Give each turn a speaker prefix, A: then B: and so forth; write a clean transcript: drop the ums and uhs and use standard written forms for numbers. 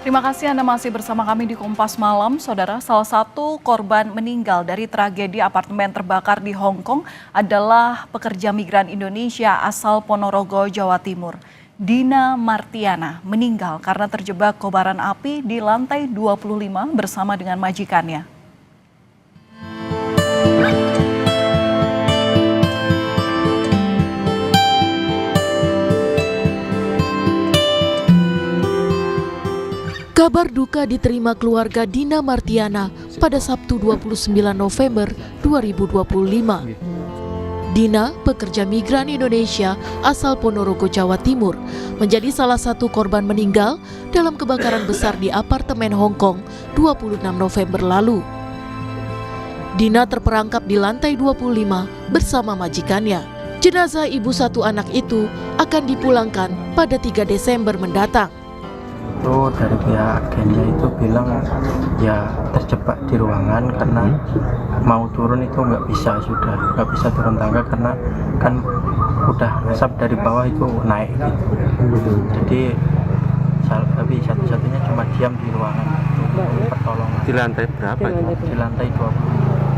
A: Terima kasih Anda masih bersama kami di Kompas Malam. Saudara, salah satu korban meninggal dari tragedi apartemen terbakar di Hong Kong adalah pekerja migran Indonesia asal Ponorogo, Jawa Timur. Dina Martiana meninggal karena terjebak kobaran api di lantai 25 bersama dengan majikannya.
B: Kabar duka diterima keluarga Dina Martiana pada Sabtu 29 November 2025. Dina, pekerja migran Indonesia asal Ponorogo, Jawa Timur, menjadi salah satu korban meninggal dalam kebakaran besar di apartemen Hong Kong 26 November lalu. Dina terperangkap di lantai 25 bersama majikannya. Jenazah ibu satu anak itu akan dipulangkan pada 3 Desember mendatang.
C: Itu dari pihak agennya itu bilang ya terjebak di ruangan karena mau turun itu nggak bisa turun tangga karena kan udah asap dari bawah itu naik gitu. Jadi tapi satu-satunya cuma diam di ruangan pertolongan.
D: Di lantai berapa?
C: Di lantai 20.